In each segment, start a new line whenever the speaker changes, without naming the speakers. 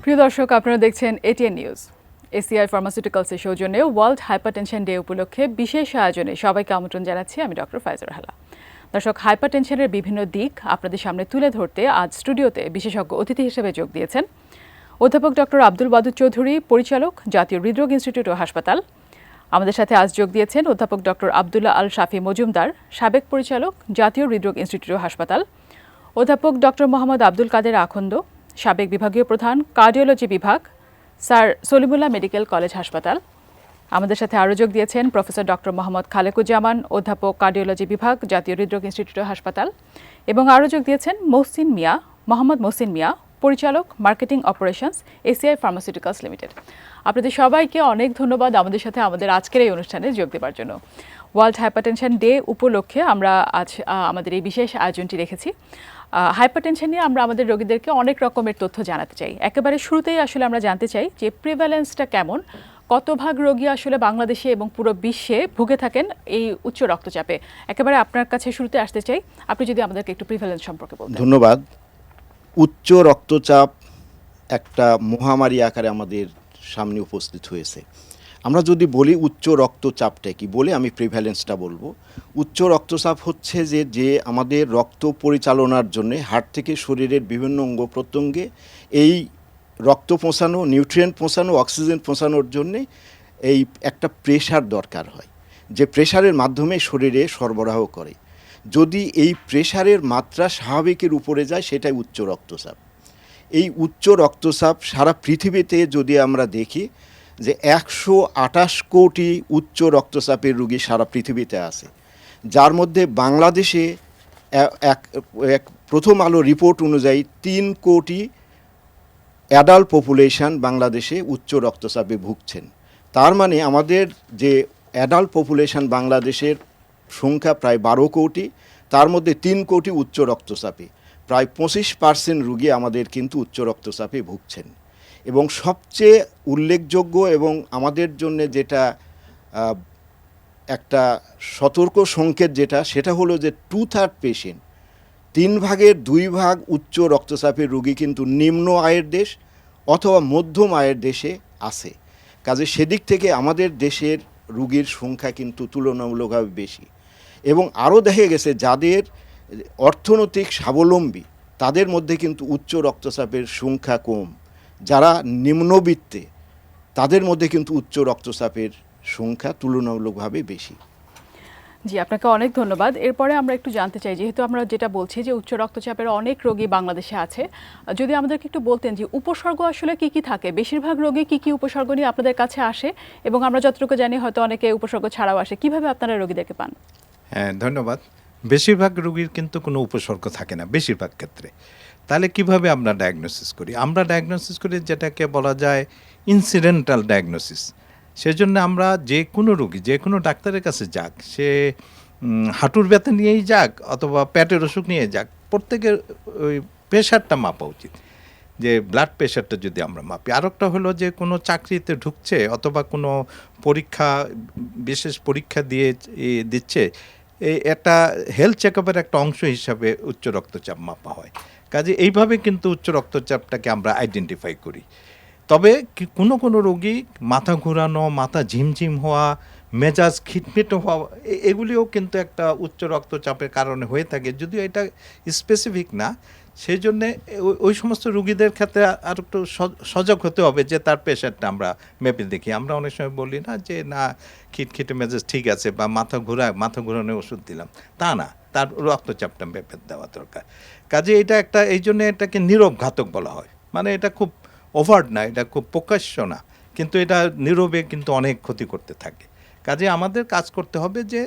প্রিয় দর্শক, আপনারা দেখছেন এটিএন নিউজ। এসিআই ফার্মাসিউটিক্যালসের সৌজন্যে ওয়ার্ল্ড হাইপারটেনশন ডে উপলক্ষে বিশেষ আয়োজনে সবাইকে আমন্ত্রণ জানাচ্ছি আমি ডক্টর ফাইজুর হালা। দর্শক, হাইপারটেনশনের বিভিন্ন দিক আপনাদের সামনে তুলে ধরতে আজ স্টুডিওতে বিশেষজ্ঞ অতিথি হিসেবে যোগ দিয়েছেন অধ্যাপক ডক্টর আব্দুল ওয়াদুদ চৌধুরী, পরিচালক, জাতীয় হৃদরোগ ইনস্টিটিউট ও হাসপাতাল। আমাদের সাথে আজ যোগ দিয়েছেন অধ্যাপক ডক্টর আব্দুল্লাহ আল শাফি মজুমদার, সাবেক পরিচালক, জাতীয় হৃদরোগ ইনস্টিটিউট ও হাসপাতাল। অধ্যাপক ডক্টর মোহাম্মদ আব্দুল কাদের আখন্দ, সাবেক বিভাগীয় প্রধান, কার্ডিওলজি বিভাগ, স্যার সলিমুল্লাহ মেডিকেল কলেজ হাসপাতাল। আমাদের সাথে আরও যোগ দিয়েছেন প্রফেসর ডক্টর মোহাম্মদ খালেকুজ্জামান, অধ্যাপক, কার্ডিওলজি বিভাগ, জাতীয় হৃদরোগ ইনস্টিটিউট হাসপাতাল। এবং আরও যোগ দিয়েছেন মোহাম্মদ মহসিন মিয়া, পরিচালক, marketing operations, ACI pharmaceuticals limited. আপনাদের সবাইকে অনেক ধন্যবাদ আমাদের সাথে আমাদের আজকের এই অনুষ্ঠানে যোগ দেওয়ার জন্য। ওয়ার্ল্ড হাইপারটেনশন ডে উপলক্ষে আমরা আজ আমাদের এই বিশেষ আয়োজনটি রেখেছি। হাইপারটেনশন নিয়ে আমরা আমাদের রোগীদেরকে অনেক রকমের তথ্য জানাতে চাই। একেবারে শুরুতেই আসলে আমরা জানতে চাই যে প্রিভ্যালেন্সটা কেমন, কত ভাগ রোগী আসলে বাংলাদেশে এবং পুরো বিশ্বে ভুগে থাকেন এই উচ্চ রক্তচাপে। একেবারে আপনার কাছে শুরুতে আসতে চাই, আপনি যদি আমাদেরকে একটু প্রিভ্যালেন্স সম্পর্কে বলতেন।
ধন্যবাদ। উচ্চ রক্তচাপ একটা মহামারী আকারে আমাদের সামনে উপস্থিত হয়েছে। আমরা যদি বলি উচ্চ রক্তচাপটা কি, বলে আমি প্রিভ্যালেন্সটা বলবো। উচ্চ রক্তচাপ হচ্ছে যে আমাদের রক্ত পরিচালনার জন্য হার্ট থেকে শরীরের বিভিন্ন অঙ্গ প্রত্যঙ্গে এই রক্ত পৌঁছানো, নিউট্রিয়েন্ট পৌঁছানো, অক্সিজেন পৌঁছানোর জন্যে এই একটা প্রেশার দরকার হয়, যে প্রেশারের মাধ্যমে শরীরে সরবরাহ করে। যদি এই প্রেশারের মাত্রা স্বাভাবিকের উপরে যায়, সেটাই উচ্চ রক্তচাপ। এই উচ্চ রক্তচাপ সারা পৃথিবীতে যদি আমরা দেখি যে 128 কোটি উচ্চ রক্তচাপের রোগী সারা পৃথিবীতে আছে, যার মধ্যে বাংলাদেশে এক প্রথম আলো রিপোর্ট অনুযায়ী 3 কোটি অ্যাডাল্ট পপুলেশন বাংলাদেশে উচ্চ রক্তচাপে ভুগছেন। তার মানে আমাদের যে অ্যাডাল্ট পপুলেশন বাংলাদেশের সংখ্যা প্রায় 12 কোটি, তার মধ্যে 3 কোটি উচ্চ রক্তচাপে, প্রায় 25% রোগী আমাদের কিন্তু উচ্চ রক্তচাপে ভুগছেন। এবং সবচেয়ে উল্লেখযোগ্য এবং আমাদের জন্য যেটা একটা সতর্ক সংকেত সেটা হলো যে 2/3 পেশেন্ট, 3 ভাগের 2 ভাগ উচ্চ রক্তচাপের রোগী কিন্তু নিম্ন আয়ের দেশ অথবা মধ্যম আয়ের দেশে আছে। কাজে সেদিক থেকে আমাদের দেশের রোগীর সংখ্যা কিন্তু তুলনামূলকভাবে বেশি। এবং আরও দেখা গেছে যাদের অর্থনৈতিক স্বাবলম্বী তাদের মধ্যে কিন্তু উচ্চ রক্তচাপের সংখ্যা কম। যারা নিম্নবিত্তে তাদের মধ্যে কিন্তু উচ্চ রক্তচাপের সংখ্যা তুলনামূলকভাবে বেশি।
জি, আপনাকে অনেক ধন্যবাদ। এরপরে আমরা একটু জানতে চাই, যেহেতু আমরা যেটা বলছি যে উচ্চ রক্তচাপের অনেক রোগী বাংলাদেশে আছে, যদি আমাদেরকে একটু বলতেন যে উপসর্গ আসলে কি কি থাকে, বেশিরভাগ রোগী কি কি উপসর্গ নিয়ে আপনাদের কাছে আসে, এবং আমরা যতটুকু জানি হয়তো অনেকে উপসর্গ ছাড়াও আসে, কিভাবে আপনারা রোগীদেরকে পান?
হ্যাঁ, ধন্যবাদ। বেশিরভাগ রোগীর কিন্তু কোনো উপসর্গ থাকে না বেশিরভাগ ক্ষেত্রে। তাহলে কিভাবে আমরা ডায়াগনোসিস করি? আমরা ডায়াগনোসিস করি যেটাকে বলা যায় ইনসিডেন্টাল ডায়াগনোসিস। সেজন্য আমরা যে কোনো রোগী যে কোনো ডাক্তারের কাছে যাক, সে হাঁটুর ব্যথা নিয়েই যাক অথবা পেটের অসুখ নিয়ে যাক, প্রত্যেকের ওই প্রেশারটা মাপা উচিত, যে ব্লাড প্রেশারটা যদি আমরা মাপি। আরেকটা হলো যে কোনো চাকরিতে ঢুকছে অথবা কোনো পরীক্ষা, বিশেষ পরীক্ষা দিচ্ছে, একটা হেলথ চেকআপের একটা অংশ হিসাবে উচ্চ রক্তচাপ মাপা হয়। কাজে এইভাবে কিন্তু উচ্চ রক্তচাপটাকে আমরা আইডেন্টিফাই করি। তবে কোনো রোগী মাথা ঘোরানো, মাথা ঝিমঝিম হওয়া, মেজাজ খিটমিট হওয়া, এগুলিও কিন্তু একটা উচ্চ রক্তচাপের কারণে হয়ে থাকে, যদিও এটা স্পেসিফিক না। সেই জন্যে ওই সমস্ত রুগীদের ক্ষেত্রে আর একটু সজাগ হতে হবে যে তার প্রেশারটা আমরা মেপে দেখি। আমরা অনেক সময় বলি না যে না, খিটখিটে মেজাজ ঠিক আছে বা মাথা ঘোরানোর ওষুধ দিলাম, তা না, তার রক্তচাপটা মেপে দেওয়া দরকার। কাজে এটা একটা, এই জন্য এটাকে নীরব ঘাতক বলা হয়। মানে এটা খুব ওভার্ট না, এটা খুব প্রকাশ্য না, কিন্তু এটা নীরবে কিন্তু অনেক ক্ষতি করতে থাকে। কাজে আমাদের কাজ করতে হবে যে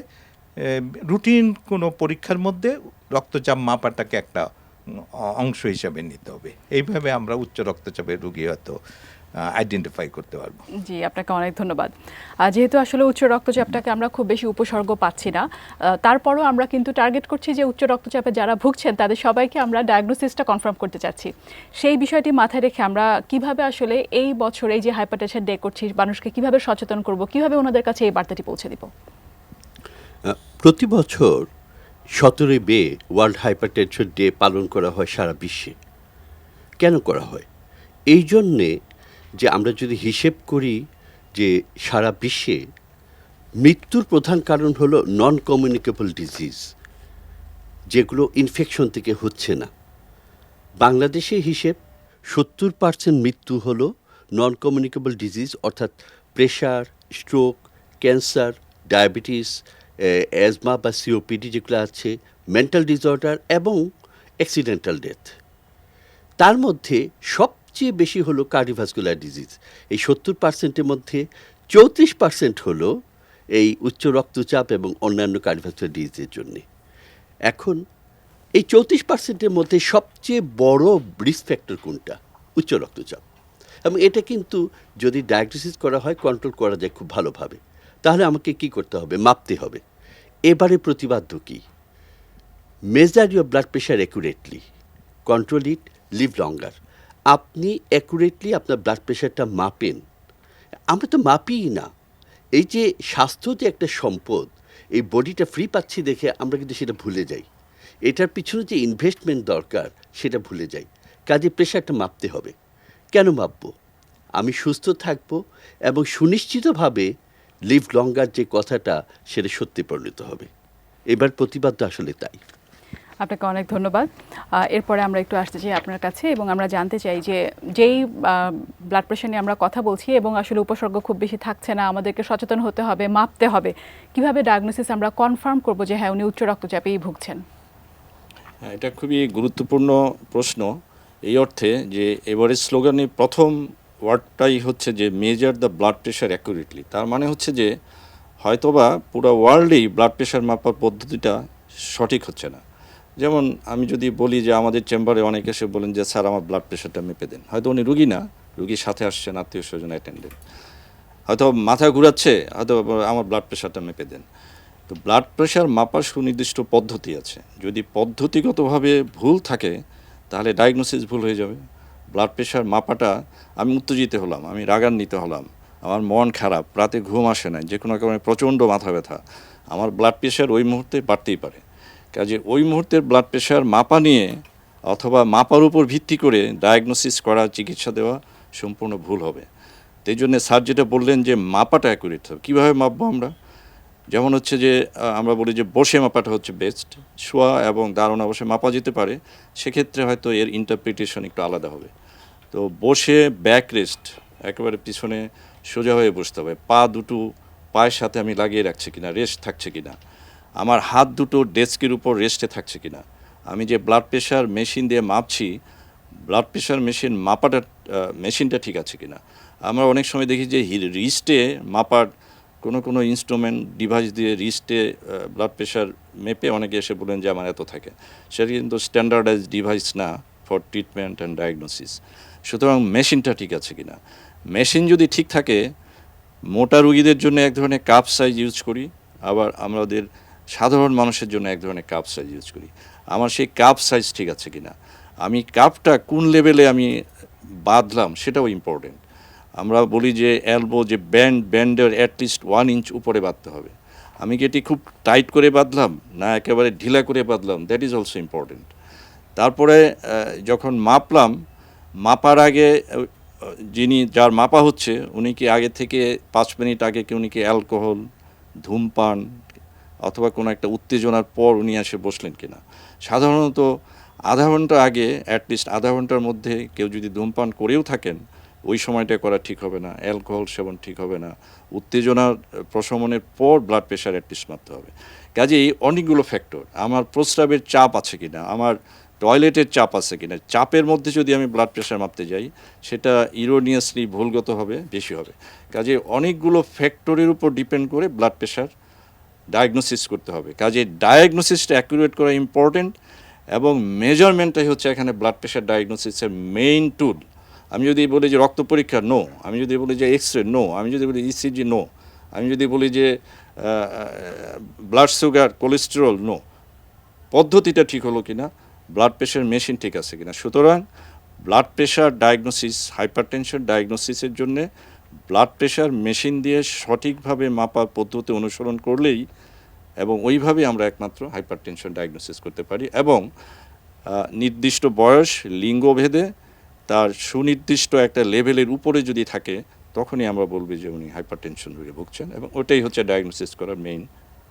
রুটিন কোনো পরীক্ষার মধ্যে রক্তচাপ মাপাটাকে একটা অংশ হিসাবে নিতে হবে। এইভাবে আমরা উচ্চ রক্তচাপের রোগী হয়তো আইডেন্টিফাই করতে পারবো।
জি, আপনাকে অনেক ধন্যবাদ। যেহেতু আসলে উচ্চ রক্তচাপটাকে আমরা খুব বেশি উপসর্গ পাচ্ছি না, তারপরও আমরা কিন্তু টার্গেট করছি যে উচ্চ রক্তচাপে যারা ভুগছেন তাদের সবাইকে আমরা ডায়াগনোসিসটা কনফার্ম করতে চাচ্ছি। সেই বিষয়টি মাথায় রেখে আমরা কিভাবে আসলে এই বছর এই যে হাইপারটেনশন ডে করছি, মানুষকে কিভাবে সচেতন করব, কিভাবে ওনাদের কাছে এই বার্তাটি পৌঁছে দিব?
প্রতি বছর 17 মে ওয়ার্ল্ড হাইপারটেনশন ডে পালন করা হয় সারা বিশ্বে। কেন করা হয়? এই জন্যে যে আমরা যদি হিসেব করি যে সারা বিশ্বে মৃত্যুর প্রধান কারণ হলো নন কমিউনিকেবল ডিজিজ, যেগুলো ইনফেকশন থেকে হচ্ছে না। বাংলাদেশে হিসেব 70% মৃত্যু হলো নন কমিউনিকেবল ডিজিজ, অর্থাৎ pressure, stroke, cancer, diabetes, asthma বা সিওপিডি যেগুলো আছে, মেন্টাল ডিসঅর্ডার এবং অ্যাক্সিডেন্টাল ডেথ। তার মধ্যে সবচেয়ে বেশি হলো কার্ডিওভাস্কুলার ডিজিজ। এই 70%-এর মধ্যে 34% হলো এই উচ্চ রক্তচাপ এবং অন্যান্য কার্ডিওভাস্কুলার ডিজিজের জন্যে। এখন এই 34%-এর মধ্যে সবচেয়ে বড় রিস্ক ফ্যাক্টর কোনটা? উচ্চ রক্তচাপ। এবং এটা কিন্তু যদি ডায়াগনোসিস করা হয়, কন্ট্রোল করা যায় খুব ভালোভাবে। তাহলে আমাকে কি করতে হবে? মাপতে হবে। এবারে প্রতিবাদ্য কি? Measure your blood pressure accurately, control it, live longer. আপনি অ্যাকুরেটলি আপনার ব্লাড প্রেশারটা মাপেন। আমরা তো মাপিই না। এই যে স্বাস্থ্য যে একটা সম্পদ, এই বডিটা ফ্রি পাচ্ছি দেখে আমরা কিন্তু সেটা ভুলে যাই। এটার পিছনে যে ইনভেস্টমেন্ট দরকার সেটা ভুলে যাই। কাজে প্রেশারটা মাপতে হবে। কেন মাপবো? আমি সুস্থ থাকবো এবং সুনিশ্চিতভাবে লিভ লঙ্গার যে কথাটা সেটা সত্যি পরিণত হবে। এবার প্রতিবাদ আসলে তাই।
আপনাকে অনেক ধন্যবাদ। এরপরে আমরা একটু আসতে চাই আপনার কাছে এবং আমরা জানতে চাই যে যেই ব্লাড প্রেশার নিয়ে আমরা কথা বলছি এবং আসলে উপসর্গ খুব বেশি থাকছে না, আমাদেরকে সচেতন হতে হবে, মাপতে হবে, কিভাবে ডায়াগনোসিস আমরা কনফার্ম করব যে হ্যাঁ উনি উচ্চ রক্তচাপেই ভুগছেন?
হ্যাঁ, এটা খুবই গুরুত্বপূর্ণ প্রশ্ন এই অর্থে যে এবারের স্লোগানে প্রথম ওয়ার্ডটাই হচ্ছে যে measure the blood pressure accurately. তার মানে হচ্ছে যে হয়তোবা পুরো ওয়ার্ল্ডেই ব্লাড প্রেশার মাপার পদ্ধতিটা সঠিক হচ্ছে না। যেমন আমি যদি বলি যে আমাদের চেম্বারে অনেকে এসে বলেন যে স্যার আমার ব্লাড প্রেশারটা মেপে দেন, হয়তো উনি রুগী না, রুগীর সাথে আসছেন আত্মীয় স্বজন অ্যাটেন্ডেন্ট, হয়তো মাথা ঘুরাচ্ছে, হয়তো আমার ব্লাড প্রেশারটা মেপে দেন। তো ব্লাড প্রেশার মাপার সুনির্দিষ্ট পদ্ধতি আছে। যদি পদ্ধতিগতভাবে ভুল থাকে তাহলে ডায়াগনোসিস ভুল হয়ে যাবে। ব্লাড প্রেশার মাপাটা, আমি উত্তেজিত হলাম, আমি রাগান্বিত হলাম, আমার মন খারাপ, রাতে ঘুম আসে না, যে কোনো কারণে প্রচণ্ড মাথা ব্যথা, আমার ব্লাড প্রেশার ওই মুহূর্তে বাড়তেই পারে। কাজে ওই মুহূর্তের ব্লাড প্রেশার মাপা নিয়ে অথবা মাপার উপর ভিত্তি করে ডায়াগনোসিস করা, চিকিৎসা দেওয়া সম্পূর্ণ ভুল হবে। এই জন্য স্যার যেটা বললেন যে মাপাটা অ্যাকুরেট হবে। কীভাবে মাপবো আমরা? যেমন হচ্ছে যে আমরা বলি যে বসে মাপাটা হচ্ছে বেস্ট, শোয়া এবং দাঁড়ানো অবশ্যই মাপা যেতে পারে, সেক্ষেত্রে হয়তো এর ইন্টারপ্রিটেশন একটু আলাদা হবে। তো বসে ব্যাক রেস্ট, একেবারে পিছনে সোজা হয়ে বসতে হবে, পা দুটো পায়ের সাথে আমি লাগিয়ে রাখছি কিনা, রেস্ট থাকছে কিনা, আমার হাত দুটো ডেস্কের উপর রেস্টে থাকছে কিনা, আমি যে ব্লাড প্রেশার মেশিন দিয়ে মাপছি, ব্লাড প্রেশার মেশিন মাপাটা মেশিনটা ঠিক আছে কিনা। আমরা অনেক সময় দেখি যে রিস্টে মাপার কোনো ইনস্ট্রুমেন্ট ডিভাইস দিয়ে রিস্টে ব্লাড প্রেশার মেপে অনেকে এসে বলেন যে আমার এত থাকে। সেটা কিন্তু স্ট্যান্ডার্ডাইজ ডিভাইস না ফর ট্রিটমেন্ট অ্যান্ড ডায়াগনোসিস। সুতরাং মেশিনটা ঠিক আছে কিনা। মেশিন যদি ঠিক থাকে, মোটা রুগীদের জন্য এক ধরনের কাপ সাইজ ইউজ করি, আবার আমাদের সাধারণ মানুষের জন্য এক ধরনের কাপ সাইজ ইউজ করি। আমার সেই কাপ সাইজ ঠিক আছে কিনা, আমি কাপটা কোন লেভেলে আমি বাঁধলাম সেটাও ইম্পর্টেন্ট। আমরা বলি যে এলবো, যে ব্যান্ডের অ্যাটলিস্ট 1 ইঞ্চ উপরে বাঁধতে হবে। আমি কি এটি খুব টাইট করে বাঁধলাম না একেবারে ঢিলা করে বাঁধলাম, দ্যাট ইজ অলসো ইম্পর্টেন্ট। তারপরে যখন মাপলাম, মাপার আগে যার মাপা হচ্ছে উনি কি আগে থেকে 5 মিনিট আগে কি উনি কি অ্যালকোহল, ধূমপান অথবা কোনো একটা উত্তেজনার পর উনি এসে বসলেন কিনা। সাধারণত আধা ঘন্টা আগে, অ্যাটলিস্ট আধা ঘন্টার মধ্যে কেউ যদি ধূমপান করেও থাকেন, ওই সময়টা করা ঠিক হবে না, অ্যালকোহল সেবন ঠিক হবে না, উত্তেজনার প্রশমনের পর ব্লাড প্রেশার অ্যাটলিস্ট মাপতে হবে। কাজেই অনেকগুলো ফ্যাক্টর, আমার প্রস্রাবের চাপ আছে কিনা, আমার টয়লেটের চাপ আছে কিনা, চাপের মধ্যে যদি আমি ব্লাড প্রেশার মাপতে যাই সেটা ইরোনিয়াসলি ভুলগত হবে, বেশি হবে। কাজে অনেকগুলো ফ্যাক্টরের উপর ডিপেন্ড করে ব্লাড প্রেশার ডায়াগনোসিস করতে হবে। কাজে ডায়াগনোসিসটা অ্যাকুরেট করা ইম্পর্টেন্ট এবং মেজারমেন্টটাই হচ্ছে এখানে ব্লাড প্রেশার ডায়াগনোসিসের মেইন টুল। আমি যদি বলি যে রক্ত পরীক্ষা, নো। আমি যদি বলি যে এক্স রে, নো। আমি যদি বলি ইসিজি, নো। আমি যদি বলি যে ব্লাড সুগার, কোলেস্টেরল, নো। পদ্ধতিটা ঠিক হলো কিনা, ব্লাড প্রেশার মেশিন ঠিক আছে কিনা। সুতরাং ব্লাড প্রেশার ডায়াগনোসিস, হাইপারটেনশন ডায়াগনোসিসের জন্যে ব্লাড প্রেশার মেশিন দিয়ে সঠিকভাবে মাপার পদ্ধতি অনুসরণ করলেই এবং ওইভাবে আমরা একমাত্র হাইপারটেনশন ডায়াগনোসিস করতে পারি। এবং নির্দিষ্ট বয়স, লিঙ্গভেদে তার সুনির্দিষ্ট একটা লেভেলের উপরে যদি থাকে তখনই আমরা বলবো যে উনি হাইপারটেনশন রোগে ভুগছেন, এবং ওটাই হচ্ছে ডায়াগনোসিস করার মেইন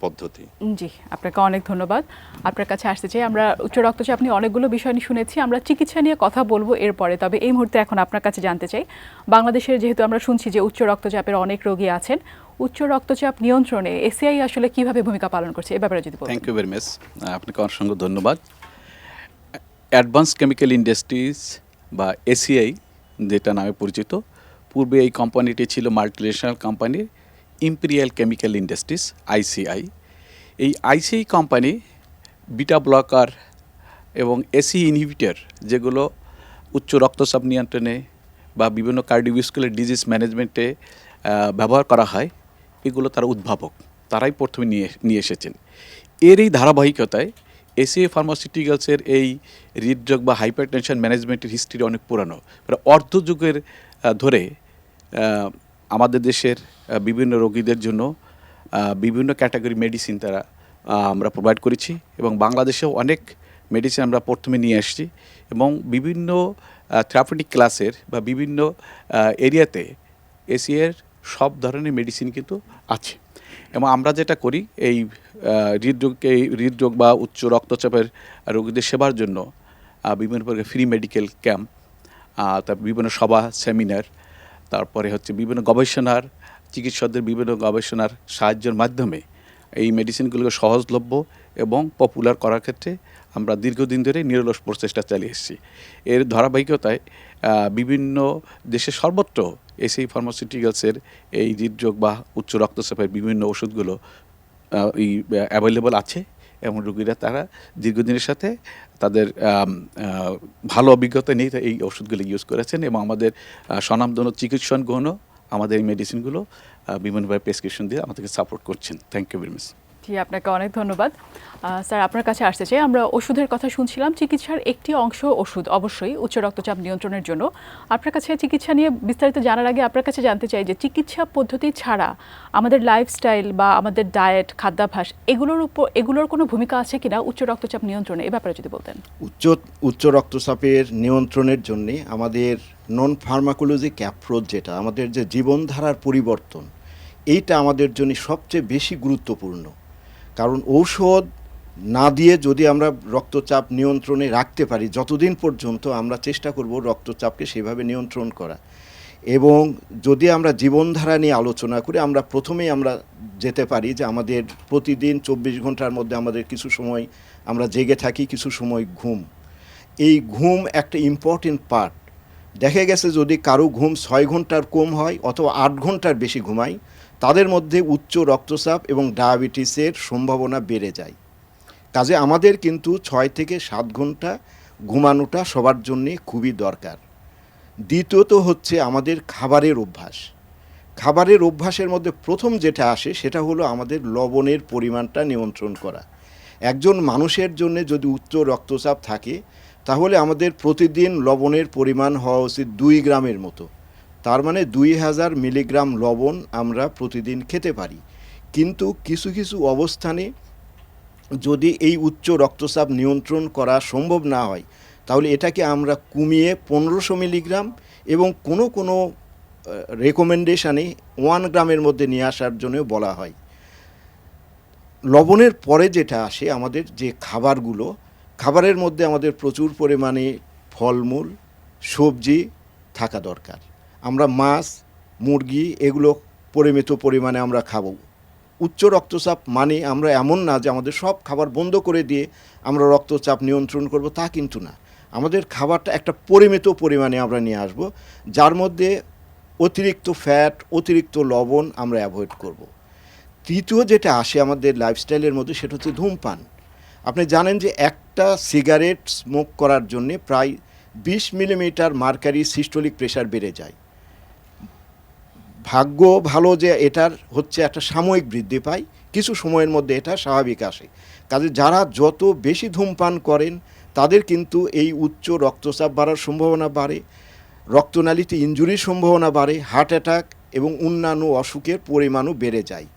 পদ্ধতি।
জি, আপনাকে অনেক ধন্যবাদ। আপনার কাছে আসতে চাই, আমরা উচ্চ রক্তচাপ নিয়ে অনেকগুলো বিষয় নিয়ে শুনেছি, আমরা চিকিৎসা নিয়ে কথা বলবো এরপরে। তবে এই মুহূর্তে এখন আপনার কাছে জানতে চাই, বাংলাদেশের যেহেতু আমরা শুনছি যে উচ্চ রক্তচাপের অনেক রোগী আছেন, উচ্চ রক্তচাপ নিয়ন্ত্রণে এসিআই আসলে কিভাবে ভূমিকা পালন করছে, এ ব্যাপারে যদি বলেন।
থ্যাংক ইউ ভেরি মাচ, আপনাকে অসংখ্য ধন্যবাদ। অ্যাডভান্স কেমিক্যাল ইন্ডাস্ট্রিজ বা এসিআই যেটা নামে পরিচিত, পূর্বে এই কোম্পানিটি ছিল multinational company imperial chemical industries ICI. এই আইসিআই কোম্পানি বিটা ব্লকার এবং এসি ইনহিবিটর, যেগুলো উচ্চ রক্তচাপ নিয়ন্ত্রণে বা বিভিন্ন কার্ডিওভাস্কুলার ডিজিজ ম্যানেজমেন্টে ব্যবহার করা হয়, এগুলো তারা উদ্ভাবক, তারাই প্রথমে নিয়ে এসেছেন। এর এই ধারাবাহিকতায় এসিআই ফার্মাসিউটিক্যালসের এই হৃদরোগ বা হাইপারটেনশন ম্যানেজমেন্টের হিস্ট্রি অনেক পুরানো, অর্ধযুগের ধরে আমাদের দেশের বিভিন্ন রোগীদের জন্য বিভিন্ন ক্যাটাগরি মেডিসিন তারা আমরা প্রোভাইড করেছি, এবং বাংলাদেশেও অনেক মেডিসিন আমরা প্রথমে নিয়ে আসছি, এবং বিভিন্ন থেরাপিউটিক ক্লাসের বা বিভিন্ন এরিয়াতে এসিআইয়ের সব ধরনের মেডিসিন কিন্তু আছে। এবং আমরা যেটা করি, এই হৃদরোগ বা উচ্চ রক্তচাপের রোগীদের সেবার জন্য বিভিন্ন প্রকার ফ্রি মেডিকেল ক্যাম্প, তারপর বিভিন্ন সভা সেমিনার, তারপরে হচ্ছে বিভিন্ন গবেষণার চিকিৎসকদের বিভিন্ন গবেষণার সাহায্যের মাধ্যমে এই মেডিসিনগুলোকে সহজলভ্য এবং পপুলার করার ক্ষেত্রে আমরা দীর্ঘদিন ধরে নিরলস প্রচেষ্টা চালিয়ে এসেছি। এর ধারাবাহিকতায় বিভিন্ন দেশের সর্বত্র এসিআই ফার্মাসিউটিক্যালসের এই হৃদরোগ বা উচ্চ রক্তচাপের বিভিন্ন ওষুধগুলো অ্যাভেলেবল আছে, এবং রোগীরা তারা দীর্ঘদিনের সাথে তাদের ভালো অভিজ্ঞতা নিয়ে এই ওষুধগুলো ইউজ করেছেন, এবং আমাদের স্বনামধন্য চিকিৎসকগণও আমাদের এই মেডিসিনগুলো বিভিন্নভাবে প্রেসক্রিপশন দিয়ে আমাদেরকে সাপোর্ট করছেন। Thank you very much.
জি, আপনাকে অনেক ধন্যবাদ। স্যার, আপনার কাছে আসতে চাই, আমরা ওষুধের কথা শুনছিলাম, চিকিৎসার একটি অংশ ওষুধ অবশ্যই উচ্চ রক্তচাপ নিয়ন্ত্রণের জন্য। আপনার কাছে চিকিৎসা নিয়ে বিস্তারিত জানার আগে আপনার কাছে জানতে চাই যে চিকিৎসা পদ্ধতি ছাড়া আমাদের লাইফস্টাইল বা আমাদের ডায়েট, খাদ্যাভ্যাস, এগুলোর কোনো ভূমিকা আছে কিনা উচ্চ রক্তচাপ নিয়ন্ত্রণে, এ ব্যাপারে যদি বলতেন।
উচ্চ রক্তচাপের নিয়ন্ত্রণের জন্যে আমাদের নন ফার্মাকোলজিক অ্যাপ্রোচ, যেটা আমাদের যে জীবনধারার পরিবর্তন, এইটা আমাদের জন্য সবচেয়ে বেশি গুরুত্বপূর্ণ। কারণ ঔষধ না দিয়ে যদি আমরা রক্তচাপ নিয়ন্ত্রণে রাখতে পারি, যতদিন পর্যন্ত আমরা চেষ্টা করব রক্তচাপকে সেভাবে নিয়ন্ত্রণ করা। এবং যদি আমরা জীবনধারা নিয়ে আলোচনা করি, আমরা প্রথমেই আমরা যেতে পারি যে আমাদের প্রতিদিন 24 ঘন্টার মধ্যে আমাদের কিছু সময় আমরা জেগে থাকি, কিছু সময় ঘুম। এই ঘুম একটা ইম্পর্টেন্ট পার্ট। দেখা গেছে যদি কারো ঘুম 6 ঘন্টার কম হয় অথবা 8 ঘন্টার বেশি ঘুমায়, তাদের মধ্যে উচ্চ রক্তচাপ এবং ডায়াবেটিসের সম্ভাবনা বেড়ে যায়। কাজে আমাদের কিন্তু 6 থেকে 7 ঘন্টা ঘুমানোটা সবার জন্যে খুবই দরকার। দ্বিতীয়ত হচ্ছে আমাদের খাবারের অভ্যাস। খাবারের অভ্যাসের মধ্যে প্রথম যেটা আসে সেটা হলো আমাদের লবণের পরিমাণটা নিয়ন্ত্রণ করা। একজন মানুষের জন্য যদি উচ্চ রক্তচাপ থাকে, তাহলে আমাদের প্রতিদিন লবণের পরিমাণ হওয়া উচিত 2 গ্রামের মতো। তার মানে 2000 মিলিগ্রাম লবণ আমরা প্রতিদিন খেতে পারি। কিন্তু কিছু কিছু অবস্থানে যদি এই উচ্চ রক্তচাপ নিয়ন্ত্রণ করা সম্ভব না হয়, তাহলে এটাকে আমরা কমিয়ে 1500 মিলিগ্রাম এবং কোনো রেকমেন্ডেশনে 1 গ্রামের মধ্যে নিয়ে আসার জন্য বলা হয়। লবণের পরে যেটা আসে আমাদের যে খাবারগুলো, খাবারের মধ্যে আমাদের প্রচুর পরিমাণে ফলমূল, সবজি থাকা দরকার। আমরা মাছ, মুরগি এগুলো পরিমিত পরিমাণে আমরা খাবো। উচ্চ রক্তচাপ মানে আমরা এমন না যে আমাদের সব খাবার বন্ধ করে দিয়ে আমরা রক্তচাপ নিয়ন্ত্রণ করব, তা কিন্তু না। আমাদের খাবারটা একটা পরিমিত পরিমাণে আমরা নিয়ে আসব, যার মধ্যে অতিরিক্ত ফ্যাট, অতিরিক্ত লবণ আমরা অ্যাভয়েড করব। তৃতীয় যেটা আসে আমাদের লাইফস্টাইলের মধ্যে, সেটা হচ্ছে ধূমপান। আপনি জানেন যে একটা সিগারেট স্মোক করার জন্যে প্রায় 20 মিলিমিটার মার্কারি সিস্টোলিক প্রেশার বেড়ে যায়। ভাগ্য ভালো যে এটার হচ্ছে একটা সাময়িক বৃদ্ধি পায়, কিছু সময়ের মধ্যে এটা স্বাভাবিক আসে। কাজে যারা যত বেশি ধূমপান করেন তাদের কিন্তু এই উচ্চ রক্তচাপ বাড়ার সম্ভাবনা বাড়ে, রক্তনালীতে ইনজুরির সম্ভাবনা বাড়ে, হার্ট অ্যাটাক এবং অন্যান্য অসুখের পরিমাণও বেড়ে যায়।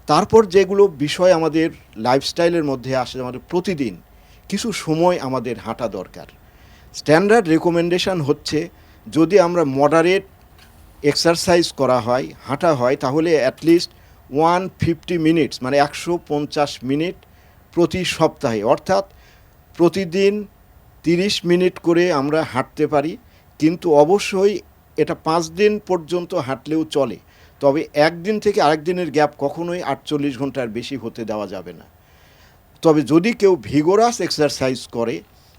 তারপর যেগুলো বিষয় আমাদের লাইফস্টাইলের মধ্যে আসে, আমাদের প্রতিদিন কিছু সময় আমাদের হাঁটা দরকার। স্ট্যান্ডার্ড রেকমেন্ডেশন হচ্ছে যদি আমরা মডারেট এক্সারসাইজ করা হয়, হাঁটা হয়, তাহলে অ্যাটলিস্ট 150 মিনিটস মানে 150 মিনিট প্রতি সপ্তাহে, অর্থাৎ প্রতিদিন 30 মিনিট করে আমরা হাঁটতে পারি। কিন্তু অবশ্যই এটা 5 দিন পর্যন্ত হাঁটলেও চলে, তবে একদিন থেকে আরেক দিনের গ্যাপ কখনোই 48 ঘন্টার বেশি হতে দেওয়া যাবে না। তবে যদি কেউ ভিগোরাস এক্সারসাইজ করে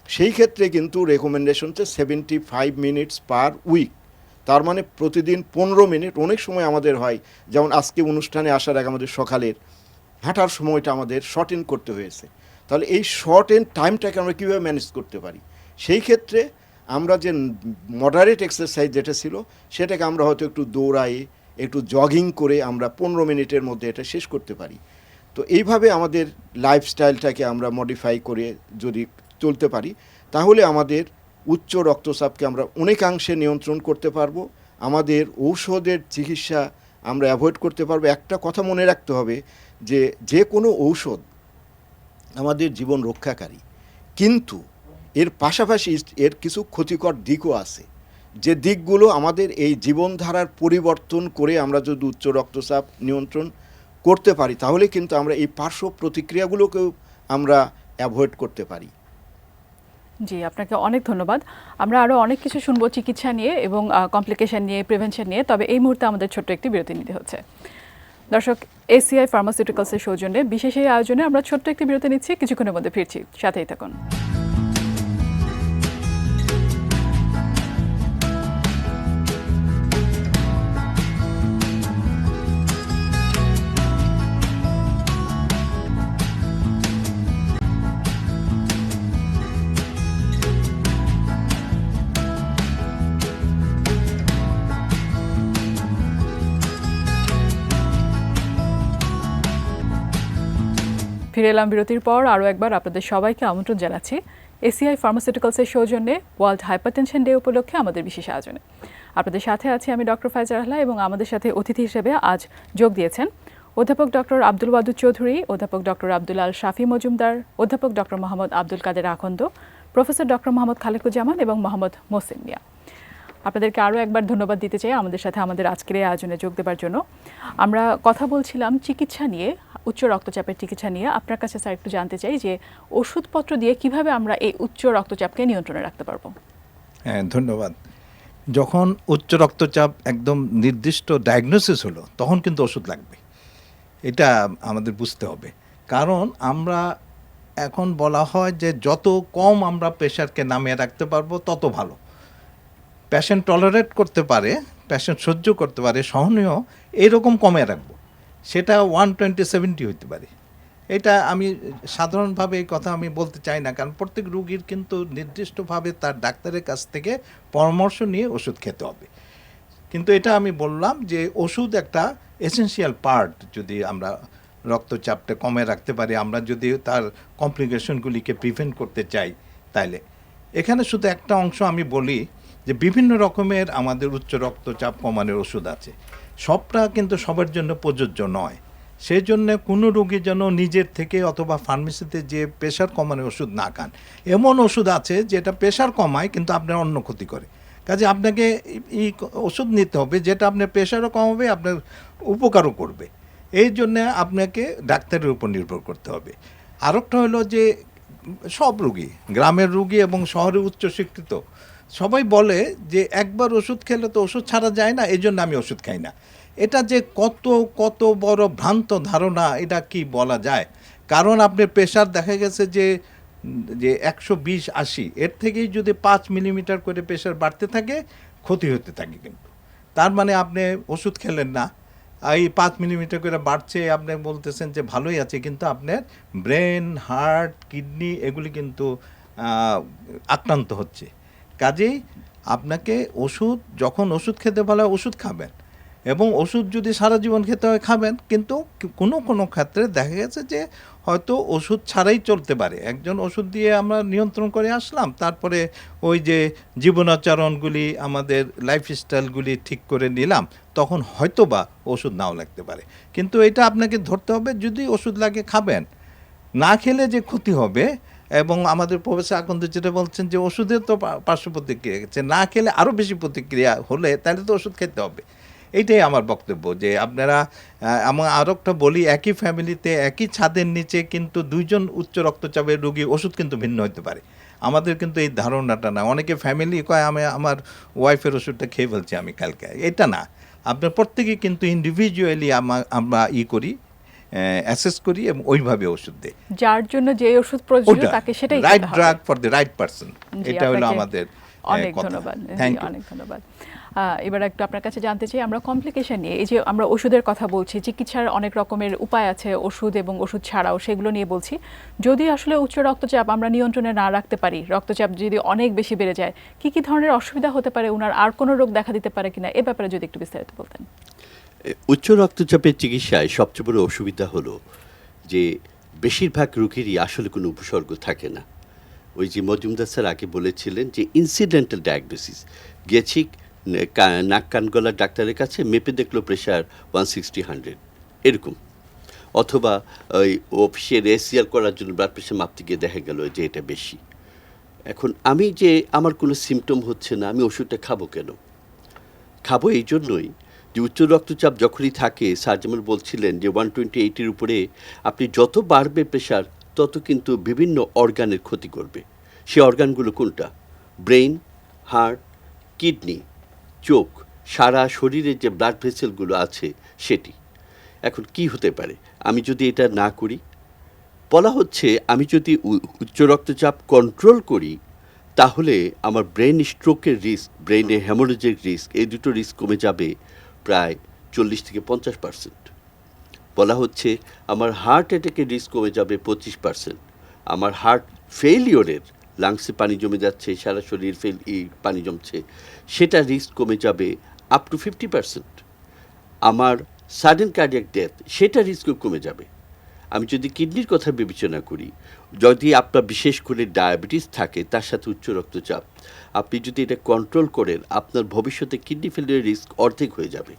সেই ক্ষেত্রে কিন্তু রেকমেন্ডেশন হচ্ছে 75 মিনিটস পার উইক, তার মানে প্রতিদিন 15 মিনিট। অনেক সময় আমাদের হয়, যেমন আজকে অনুষ্ঠানে আসার আগে আমাদের সকালের হাঁটার সময়টা আমাদের শর্টেন করতে হয়েছে, তাহলে এই শর্টেন টাইমটাকে আমরা কীভাবে ম্যানেজ করতে পারি? সেই ক্ষেত্রে আমরা যে মডারেট এক্সারসাইজ যেটা ছিল সেটাকে আমরা হয়তো একটু দৌড়াই, একটু জগিং করে আমরা 15 মিনিটের মধ্যে এটা শেষ করতে পারি। তো এইভাবে আমাদের লাইফস্টাইলটাকে আমরা মডিফাই করে যদি চলতে পারি তাহলে আমাদের উচ্চ রক্তচাপকে আমরা অনেকাংশে নিয়ন্ত্রণ করতে পারবো। আমাদের ঔষধের চিকিৎসা আমরা অ্যাভয়েড করতে পারবো। একটা কথা মনে রাখতে হবে যে যে কোনো ঔষধ আমাদের জীবন রক্ষাকারী, কিন্তু এর পাশাপাশি এর কিছু ক্ষতিকর দিকও আছে, যে দিকগুলো আমাদের এই জীবনধারার পরিবর্তন করে আমরা যদি উচ্চ রক্তচাপ নিয়ন্ত্রণ করতে পারি তাহলে কিন্তু আমরা এই পার্শ্ব প্রতিক্রিয়াগুলোকেও আমরা অ্যাভয়েড করতে পারি।
জি, আপনাকে অনেক ধন্যবাদ। আমরা আরও অনেক কিছু শুনবো চিকিৎসা নিয়ে এবং কমপ্লিকেশন নিয়ে, প্রিভেনশন নিয়ে, তবে এই মুহূর্তে আমাদের ছোট্ট একটি বিরতি নিতে হচ্ছে। দর্শক, এসিআই ফার্মাসিউটিক্যালসের সৌজন্যে বিশেষ এই আয়োজনে আমরা ছোট্ট একটি বিরতি নিচ্ছি, কিছুক্ষণের মধ্যে ফিরছি, সাথেই থাকুন। ফিরে এলাম বিরতির পর। আরও একবার আপনাদের সবাইকে আমন্ত্রণ জানাচ্ছি এসিআই ফার্মাসিউটিক্যালসের সৌজন্যে ওয়ার্ল্ড হাইপারটেনশন ডে উপলক্ষে আমাদের বিশেষ আয়োজনে। আপনাদের সাথে আছি আমি ডক্টর ফাইজার আহলা এবং আমাদের সাথে অতিথি হিসেবে আজ যোগ দিয়েছেন অধ্যাপক ডক্টর আব্দুল ওয়াদুদ চৌধুরী, অধ্যাপক ডক্টর আব্দুল আল শাফি মজুমদার, অধ্যাপক ডক্টর মোহাম্মদ আব্দুল কাদের আখন্দ, প্রফেসর ডক্টর মোহাম্মদ খালেকুজ্জামান এবং মোহাম্মদ মোহসিন মিয়া। আপনাদেরকে আরও একবার ধন্যবাদ দিতে চাই আমাদের সাথে আমাদের আজকের এই আয়োজনে যোগ দেওয়ার জন্য। আমরা কথা বলছিলাম চিকিৎসা নিয়ে, উচ্চ রক্তচাপের চিকিৎসা নিয়ে। আপনার কাছে স্যার একটু জানতে চাই যে ওষুধপত্র দিয়ে কিভাবে আমরা এই উচ্চ রক্তচাপকে নিয়ন্ত্রণে রাখতে পারবো?
হ্যাঁ, ধন্যবাদ। যখন উচ্চ রক্তচাপ একদম নির্দিষ্ট ডায়াগনোসিস হলো তখন কিন্তু ওষুধ লাগবে, এটা আমাদের বুঝতে হবে। কারণ আমরা এখন বলা হয় যে যত কম আমরা প্রেশারকে নামিয়ে রাখতে পারবো তত ভালো। পেশেন্ট টলারেট করতে পারে, পেশেন্ট সহ্য করতে পারে, সহনীয় এরকম কমে রাখবো, সেটা 120/70 হইতে পারে। এটা আমি সাধারণভাবে এই কথা আমি বলতে চাই না, কারণ প্রত্যেক রুগীর কিন্তু নির্দিষ্টভাবে তার ডাক্তারের কাছ থেকে পরামর্শ নিয়ে ওষুধ খেতে হবে। কিন্তু এটা আমি বললাম যে ওষুধ একটা এসেনশিয়াল পার্ট। যদি আমরা রক্তচাপটা কমে রাখতে পারি, আমরা যদি তার কমপ্লিকেশনগুলিকে প্রিভেন্ট করতে চাই, তাইলে এখানে শুধু একটা অংশ আমি বলি যে বিভিন্ন রকমের আমাদের উচ্চ রক্তচাপ কমানোর ওষুধ আছে, সবটা কিন্তু সবার জন্য প্রযোজ্য নয়। সেই জন্য কোনো রোগী যেন নিজের থেকে অথবা ফার্মেসিতে যে প্রেশার কমানোর ওষুধ না খান। এমন ওষুধ আছে যেটা প্রেশার কমায় কিন্তু আপনার অন্য ক্ষতি করে, কাজে আপনাকে এই ওষুধ নিতে হবে যেটা আপনার প্রেশারও কমাবে, আপনার উপকারও করবে। এই জন্য আপনাকে ডাক্তারের উপর নির্ভর করতে হবে। আরেকটা হলো যে সব রোগী, গ্রামের রোগী এবং শহরে উচ্চশিক্ষিত, সবাই বলে যে একবার ওষুধ খেলে তো ওষুধ ছাড়া যায় না, এই জন্য আমি ওষুধ খাই না। এটা যে কত কত বড় ভ্রান্ত ধারণা, এটা কি বলা যায়? কারণ আপনার প্রেশার দেখা গেছে যে 120/80, এর থেকেই যদি 5 মিলিমিটার করে প্রেশার বাড়তে থাকে ক্ষতি হতে থাকে। কিন্তু তার মানে আপনি ওষুধ খেলেন না, এই 5 মিলিমিটার করে বাড়ছে, আপনি বলতেছেন যে ভালোই আছে, কিন্তু আপনার ব্রেন, হার্ট, কিডনি এগুলি কিন্তু আক্রান্ত হচ্ছে। কাজেই আপনাকে ওষুধ, যখন ওষুধ খেতে বলা হয় ওষুধ খাবেন, এবং ওষুধ যদি সারা জীবন খেতে হয় খাবেন। কিন্তু কোনো কোনো ক্ষেত্রে দেখা গেছে যে হয়তো ওষুধ ছাড়াই চলতে পারে। একজন ওষুধ দিয়ে আমরা নিয়ন্ত্রণ করে আসলাম, তারপরে ওই যে জীবনাচরণগুলি, আমাদের লাইফস্টাইলগুলি ঠিক করে নিলাম, তখন হয়তো বা ওষুধ নাও লাগতে পারে। কিন্তু এটা আপনাকে ধরতে হবে, যদি ওষুধ লাগে খাবেন, না খেলে যে ক্ষতি হবে এবং আমাদের প্রফেসর আকন্দ যেটা বলছেন যে ওষুধের তো পার্শ্ব প্রতিক্রিয়া আছে, না খেলে আরও বেশি প্রতিক্রিয়া হলে তাহলে তো ওষুধ খেতে হবে। এইটাই আমার বক্তব্য, যে আপনারা আমার আরও একটা বলি, একই ফ্যামিলিতে একই ছাদের নিচে কিন্তু দুইজন উচ্চ রক্তচাপের রোগী ওষুধ কিন্তু ভিন্ন হতে পারে। আমাদের কিন্তু এই ধারণাটা না, অনেকে ফ্যামিলি কয় আমি আমার ওয়াইফের ওষুধটা খেয়ে ফেলছি আমি কালকে, এটা না। আপনার প্রত্যেকে কিন্তু ইন্ডিভিজুয়ালি আমরা করি, অ্যাসেস করি এবং ওইভাবে ওষুধ দেয়।
যার জন্য যে ওষুধ প্রয়োজন তাকে সেটাই খেতে
রাইট
হবে।
Drug for the right person,
জি,
এটা হলো
আপনাকে
আমাদের
অনেক
কথা।
ধন্যবাদ।
থ্যাংক
জি,
ইউ।
অনেক ধন্যবাদ। এবার একটু আপনার কাছে জানতে চাই, আমরা কমপ্লিকেশন নিয়ে, এই যে আমরা ওষুধের কথা বলছি, চিকিৎসার অনেক রকমের উপায় আছে ওষুধ এবং ওষুধ ছাড়াও, সেগুলো নিয়ে বলছি। যদি আসলে উচ্চ রক্তচাপ আমরা নিয়ন্ত্রণে না রাখতে পারি, রক্তচাপ যদি অনেক বেশি বেড়ে যায়, কি কি ধরনের অসুবিধা হতে পারে, ওনার আর কোনো রোগ দেখা দিতে পারে কিনা, এ ব্যাপারে যদি একটু বিস্তারিত বলতেন।
উচ্চ রক্তচাপের চিকিৎসায় সবচেয়ে বড় অসুবিধা হলো যে বেশিরভাগ রোগীরই আসলে কোনো উপসর্গ থাকে না। ওই যে মজুমদার স্যার আগে বলেছিলেন যে ইনসিডেন্টাল ডায়াগনোসিস, গেছি নাক কান গলার ডাক্তারের কাছে, মেপে দেখলো প্রেশার 160/100 এরকম, অথবা ওই অফিসের এসিআর করার জন্য ব্লাড প্রেশার মাপতে গিয়ে দেখা গেল যে এটা বেশি। এখন আমি যে আমার কোনো সিমটম হচ্ছে না, আমি ওষুধটা খাবো কেন? খাবো এই জন্যই যে উচ্চ রক্তচাপ যখনই থাকে, স্যার যেমন বলছিলেন যে 128-এর উপরে আপনি যত বাড়বে প্রেশার, তত কিন্তু বিভিন্ন অর্গানের ক্ষতি করবে। সে অর্গানগুলো কোনটা? ব্রেইন, হার্ট, কিডনি, চোখ, সারা শরীরে যে ব্লাড ভেসেলগুলো আছে সেটি। এখন কি হতে পারে আমি যদি এটা না করি? বলা হচ্ছে আমি যদি উচ্চ রক্তচাপ কন্ট্রোল করি, তাহলে আমার ব্রেন স্ট্রোকের রিস্ক, ব্রেনে হ্যামোরেজের রিস্ক, এই দুটো রিস্ক কমে যাবে প্রায় 40-50%। বলা হচ্ছে আমার হার্ট অ্যাটাকের রিস্ক কমে যাবে 25%। আমার হার্ট ফেইলিওরের, লাংসে পানি জমে যাচ্ছে, সারা শরীর পানি জমছে, সেটা রিস্ক কমে যাবে আপ টু 50%। আমার সাডেন কার্ডিয়াক ডেথ, সেটা রিস্কও কমে যাবে। আমি যদি কিডনির কথা বিবেচনা করি, যদি আপনার বিশেষ করে ডায়াবেটিস থাকে, তার সাথে উচ্চ রক্তচাপ, আপনি যদি এটা কন্ট্রোল করেন, আপনার ভবিষ্যতে কিডনি ফেলিয়ারের রিস্ক অর্ধেক হয়ে যাবে।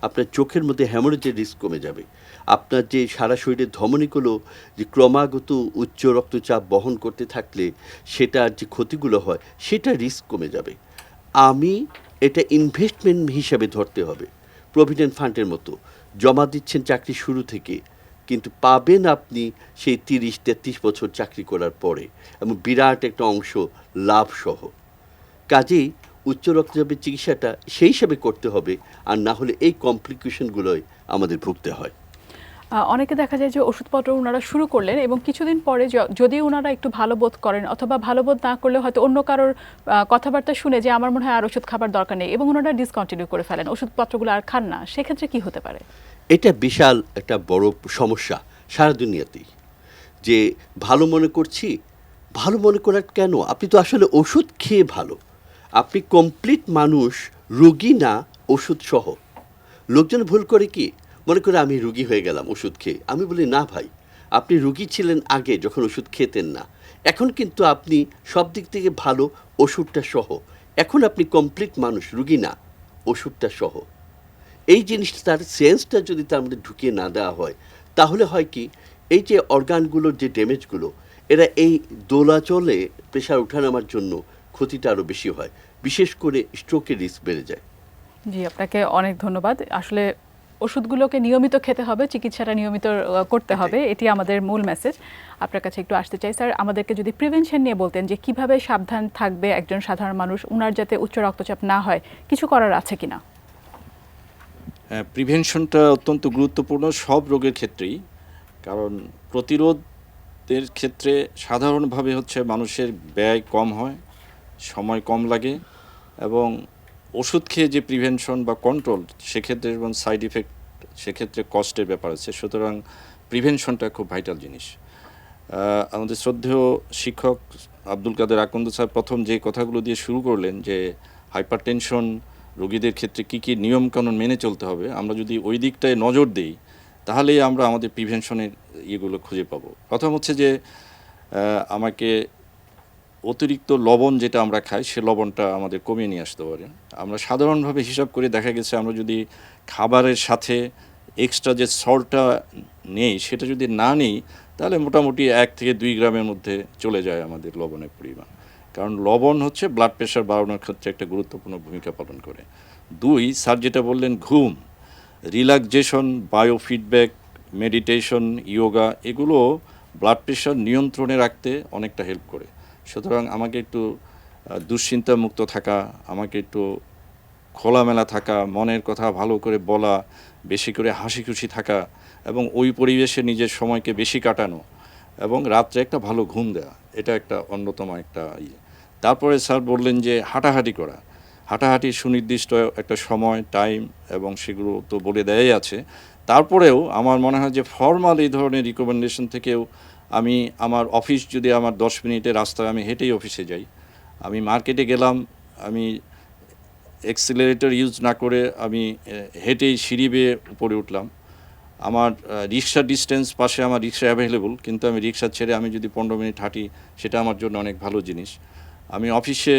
আপনার চোখের মধ্যে হ্যামোরেজের রিস্ক কমে যাবে। আপনার যে সারা শরীরের ধমনীগুলো যে ক্রমাগত উচ্চ রক্তচাপ বহন করতে থাকলে সেটার যে ক্ষতিগুলো হয়, সেটা রিস্ক কমে যাবে। আমি এটা ইনভেস্টমেন্ট হিসাবে ধরতে হবে, প্রভিডেন্ট ফান্ডের মতো জমা দিচ্ছেন চাকরি শুরু থেকে, কিন্তু পাবেন আপনি সেই 30-33 বছর চাকরি করার পরে, এবং বিরাট একটা অংশ লাভসহ। কাজেই উচ্চ রক্তচাপের চিকিৎসাটা সেই হিসাবে করতে হবে, আর না হলে এই কমপ্লিকেশনগুলোই আমাদের ভুগতে হয়।
অনেকে দেখা যায় যে ওষুধপত্র ওনারা শুরু করলেন এবং কিছুদিন পরে যদি ওনারা একটু ভালো বোধ করেন, অথবা ভালো বোধ না করলে হয়তো অন্য কারোর কথাবার্তা শুনে যে আমার মনে হয় আর ওষুধ খাবার দরকার নেই, এবং ওনারা ডিসকন্টিনিউ করে ফেলেন, ওষুধপত্রগুলো আর খান না, সেক্ষেত্রে কি হতে পারে?
এটা বিশাল একটা বড় সমস্যা সারা দুনিয়াতেই, যে ভালো মনে করছি। ভালো মনে করার কেন? আপনি তো আসলে ওষুধ খেয়ে ভালো, আপনি কমপ্লিট মানুষ, রোগী না ওষুধ সহ। লোকজন ভুল করে কি, মনে করে আমি রুগী হয়ে গেলাম ওষুধ খেয়ে। আমি বলি না ভাই, আপনি রুগী ছিলেন আগে যখন ওষুধ খেতেন না, এখন কিন্তু আপনি সব দিক থেকে ভালো ওষুধটা সহ। এখন আপনি কমপ্লিট মানুষ, রুগী না, ওষুধটা সহ। এই জিনিসটা, তার সেন্সটা যদি তার মধ্যে ঢুকিয়ে না দেওয়া হয়, তাহলে হয় কি, এই যে অর্গানগুলোর যে ড্যামেজগুলো, এরা এই দোলাচলে প্রেশার ওঠানামার জন্য ক্ষতিটা আরও বেশি হয়, বিশেষ করে স্ট্রোকের রিস্ক বেড়ে যায়।
জি, আপনাকে অনেক ধন্যবাদ। আসলে ওষুধগুলোকে নিয়মিত খেতে হবে, চিকিৎসাটা নিয়মিত করতে হবে, এটি আমাদের মূল মেসেজ। আপনার কাছে একটু আসতে চাই স্যার, আমাদেরকে যদি প্রিভেনশন নিয়ে বলতেন যে কিভাবে সাবধান থাকবে একজন সাধারণ মানুষ, ওনার যাতে উচ্চ রক্তচাপ না হয়, কিছু করার আছে কিনা?
হ্যাঁ, প্রিভেনশনটা অত্যন্ত গুরুত্বপূর্ণ সব রোগের ক্ষেত্রেই, কারণ প্রতিরোধের ক্ষেত্রে সাধারণভাবে হচ্ছে মানুষের ব্যয় কম হয়, সময় কম লাগে, এবং ওষুধ খেয়ে যে প্রিভেনশন বা কন্ট্রোল, সেক্ষেত্রে এবং সাইড ইফেক্ট, সেক্ষেত্রে কস্টের ব্যাপার আছে। সুতরাং প্রিভেনশনটা খুব ভাইটাল জিনিস। আমাদের শ্রদ্ধেয় শিক্ষক আব্দুল কাদের আকন্দ সাহেব প্রথম যে কথাগুলো দিয়ে শুরু করলেন, যে হাইপারটেনশন রোগীদের ক্ষেত্রে কী কী নিয়মকানুন মেনে চলতে হবে, আমরা যদি ওই দিকটায় নজর দিই, তাহলেই আমরা আমাদের প্রিভেনশনের ইয়েগুলো খুঁজে পাবো। প্রথম হচ্ছে যে আমাকে অতিরিক্ত লবণ যেটা আমরা খাই, সে লবণটা আমাদের কমিয়ে নিয়ে আসতে পারে। আমরা সাধারণভাবে হিসাব করে দেখা গেছে, আমরা যদি খাবারের সাথে এক্সট্রা যে সল্টটা নেই, সেটা যদি না নেই, তাহলে মোটামুটি 1 থেকে 2 গ্রামের মধ্যে চলে যায় আমাদের লবণের পরিমাণ। কারণ লবণ হচ্ছে ব্লাড প্রেশার বাড়ানোর ক্ষেত্রে একটা গুরুত্বপূর্ণ ভূমিকা পালন করে। 2, স্যার যেটা বললেন ঘুম, রিল্যাক্সেশন, বায়োফিডব্যাক, মেডিটেশন, ইয়োগা, এগুলো ব্লাড প্রেশার নিয়ন্ত্রণে রাখতে অনেকটা হেল্প করে। সুতরাং আমাকে একটু দুশ্চিন্তা মুক্ত থাকা, আমাকে একটু খোলামেলা থাকা, মনের কথা ভালো করে বলা, বেশি করে হাসি খুশি থাকা এবং ওই পরিবেশে নিজের সময়কে বেশি কাটানো এবং রাত্রে একটা ভালো ঘুম দেওয়া, এটা একটা অন্যতম একটা ইয়ে। তারপরে স্যার বললেন যে হাঁটাহাঁটি করা, হাঁটাহাঁটির সুনির্দিষ্ট একটা সময়, টাইম এবং সেগুলো তো বলে দেয়াই আছে। তারপরেও আমার মনে হয় যে ফর্মাল এই ধরনের রিকমেন্ডেশন থেকেও আমি আমার অফিস যদি আমার 10 মিনিটের রাস্তায় আমি হেঁটেই অফিসে যাই, আমি মার্কেটে গেলাম, আমি এক্সিলারেটর ইউজ না করে আমি হেঁটেই সিঁড়ি বেয়ে উপরে উঠলাম, আমার রিক্সা ডিস্টেন্স পাশে আমার রিক্সা অ্যাভেলেবল, কিন্তু আমি রিক্সা ছেড়ে আমি যদি 15 মিনিট হাঁটি সেটা আমার জন্য অনেক ভালো জিনিস। আমি অফিসে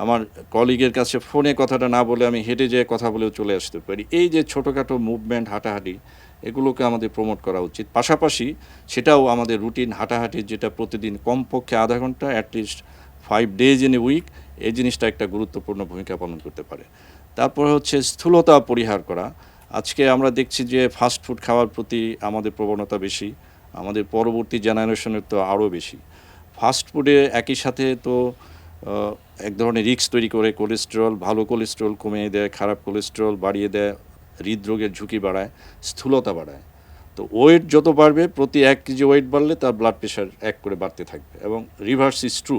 আমার কলিগের কাছে ফোনে কথাটা না বলে আমি হেঁটে যেয়ে কথা বলেও চলে আসতে পারি। এই যে ছোটোখাটো মুভমেন্ট, হাঁটাহাঁটি, এগুলোকে আমাদের প্রমোট করা উচিত। পাশাপাশি সেটাও আমাদের রুটিন হাঁটাহাঁটি, যেটা প্রতিদিন কমপক্ষে আধা ঘন্টা, at least 5 days in a week, এই জিনিসটা একটা গুরুত্বপূর্ণ ভূমিকা পালন করতে পারে। তারপর হচ্ছে স্থূলতা পরিহার করা। আজকে আমরা দেখছি যে ফাস্ট ফুড খাওয়ার প্রতি আমাদের প্রবণতা বেশি, আমাদের পরবর্তী জেনারেশনের তো আরও বেশি। ফাস্ট ফুডে একই সাথে তো এক ধরনের রিস্ক তৈরি করে, কোলেস্টেরল, ভালো কোলেস্টেরল কমিয়ে দেয়, খারাপ কোলেস্টেরল বাড়িয়ে দেয়, হৃদরোগের ঝুঁকি বাড়ায়, স্থূলতা বাড়ায়। তো ওয়েট যত বাড়বে, প্রতি 1 কেজি ওয়েট বাড়লে তার ব্লাড প্রেশার 1 করে বাড়তে থাকবে। এবং রিভার্স ইজ ট্রু,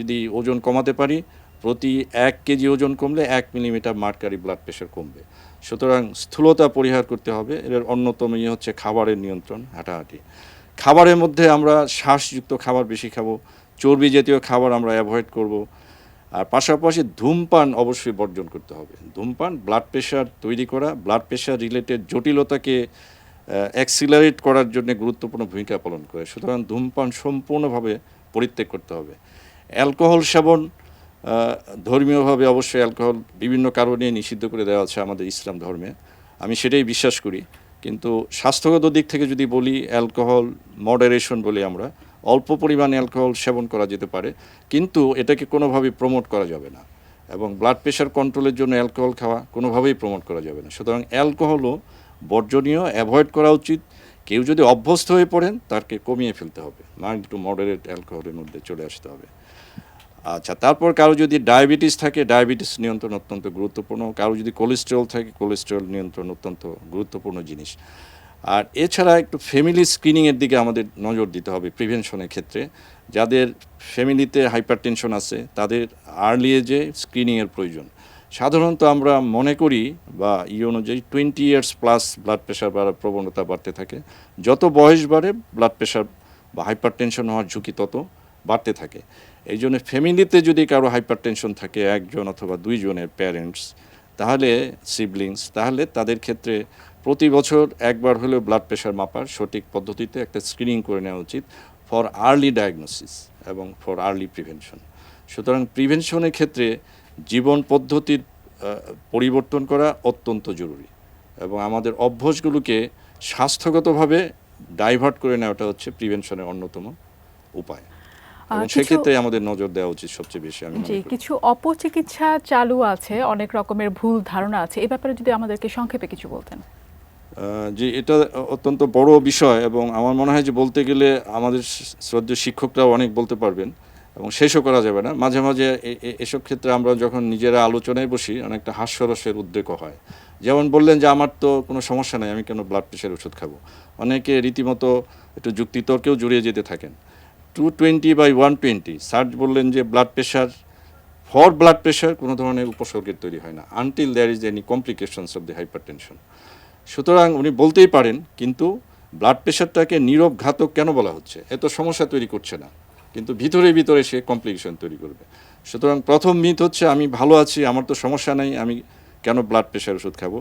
যদি ওজন কমাতে পারি, প্রতি 1 কেজি ওজন কমলে 1 মিলিমিটার মার্কারি ব্লাড প্রেশার কমবে। সুতরাং স্থূলতা পরিহার করতে হবে। এর অন্যতম হচ্ছে খাবারের নিয়ন্ত্রণ, হাঁটাহাঁটি। খাবারের মধ্যে আমরা শ্বাসযুক্ত খাবার বেশি খাবো, চর্বি জাতীয় খাবার আমরা অ্যাভয়েড করব। আর পাশাপাশি ধূমপান অবশ্যই বর্জন করতে হবে। ধূমপান ব্লাড প্রেশার তৈরি করা, ব্লাড প্রেশার রিলেটেড জটিলতাকে অ্যাক্সিলারেট করার জন্য গুরুত্বপূর্ণ ভূমিকা পালন করে। সুতরাং ধূমপান সম্পূর্ণভাবে পরিত্যাগ করতে হবে। অ্যালকোহল সেবন, ধর্মীয়ভাবে অবশ্যই অ্যালকোহল বিভিন্ন কারণে নিষিদ্ধ করে দেওয়া আছে আমাদের ইসলাম ধর্মে, আমি সেটাই বিশ্বাস করি। কিন্তু স্বাস্থ্যগত দিক থেকে যদি বলি, অ্যালকোহল মডারেশন বলি আমরা, অল্প পরিমাণে অ্যালকোহল সেবন করা যেতে পারে, কিন্তু এটাকে কোনোভাবেই প্রমোট করা যাবে না। এবং ব্লাড প্রেশার কন্ট্রোলের জন্য অ্যালকোহল খাওয়া কোনোভাবেই প্রমোট করা যাবে না। সুতরাং অ্যালকোহলও বর্জনীয়, অ্যাভয়েড করা উচিত। কেউ যদি অভ্যস্ত হয়ে পড়েন, তাকে কমিয়ে ফেলতে হবে, মাইল্ড টু মডারেট অ্যালকোহলের মধ্যে চলে আসতে হবে। আচ্ছা, তারপর কারো যদি ডায়াবেটিস থাকে, ডায়াবেটিস নিয়ন্ত্রণ অত্যন্ত গুরুত্বপূর্ণ। কারো যদি কোলেস্টেরল থাকে, কোলেস্টেরল নিয়ন্ত্রণ অত্যন্ত গুরুত্বপূর্ণ জিনিস। আর এছাড়া একটু ফ্যামিলি স্ক্রিনিংয়ের দিকে আমাদের নজর দিতে হবে প্রিভেনশনের ক্ষেত্রে। যাদের ফ্যামিলিতে হাইপারটেনশন আছে, তাদের আর্লি এজে স্ক্রিনিংয়ের প্রয়োজন। সাধারণত আমরা মনে করি বা অনুযায়ী 20 years প্লাস ব্লাড প্রেশার বাড়ার প্রবণতা বাড়তে থাকে। যত বয়স বাড়ে, ব্লাড প্রেশার বা হাইপারটেনশন হওয়ার ঝুঁকি তত বাড়তে থাকে। এই জন্য ফ্যামিলিতে যদি কারো হাইপারটেনশন থাকে, 1 জন অথবা 2 জনের প্যারেন্টস, তাহলে সিবলিংস, তাহলে তাদের ক্ষেত্রে প্রতি বছর একবার হলেও ব্লাড প্রেশার মাপার সঠিক পদ্ধতিতে একটা স্ক্রিনিং করে নেওয়া উচিত, ফর আর্লি ডায়াগনোসিস এবং ফর আর্লি প্রিভেনশন। সুতরাং প্রিভেনশনের ক্ষেত্রে জীবন পদ্ধতির পরিবর্তন করা অত্যন্ত জরুরি এবং আমাদের অভ্যাসগুলোকে স্বাস্থ্যগতভাবে ডাইভার্ট করে নেওয়াটা হচ্ছে প্রিভেনশনের অন্যতম উপায়। এবং সেক্ষেত্রে আমাদের নজর দেওয়া উচিত সবচেয়ে বেশি। আমি
জি, কিছু অপচিকিৎসা চালু আছে, অনেক রকমের ভুল ধারণা আছে, এ ব্যাপারে যদি আমাদেরকে সংক্ষেপে কিছু বলতেন।
যে এটা অত্যন্ত বড় বিষয় এবং আমার মনে হয় যে বলতে গেলে আমাদের শ্রদ্ধেয় শিক্ষকরাও অনেক বলতে পারবেন এবং শেষও করা যাবে না। মাঝে মাঝে এসব ক্ষেত্রে আমরা যখন নিজেরা আলোচনায় বসি, অনেকটা হাস্যরসের উদ্রেকও হয়। যেমন বললেন যে আমার তো কোনো সমস্যা নেই, আমি কেন ব্লাড প্রেশার ওষুধ খাবো। অনেকে রীতিমতো একটু যুক্তিতর্কেও জড়িয়ে যেতে থাকেন। 220/120, স্যার বললেন যে ব্লাড প্রেশার কোনো ধরনের উপসর্গের তৈরি হয় না until there is any complications of the hypertension. সুতরাং উনি বলতেই পারেন, কিন্তু ব্লাড প্রেশারটাকে নীরব ঘাতক কেন বলা হচ্ছে? এত সমস্যা তৈরি করছে না, কিন্তু ভিতরে ভিতরে সে কমপ্লিকেশন তৈরি করবে। সুতরাং প্রথম মিথ হচ্ছে আমি ভালো আছি, আমার তো সমস্যা নেই, আমি কেন ব্লাড প্রেশার ওষুধ খাবো।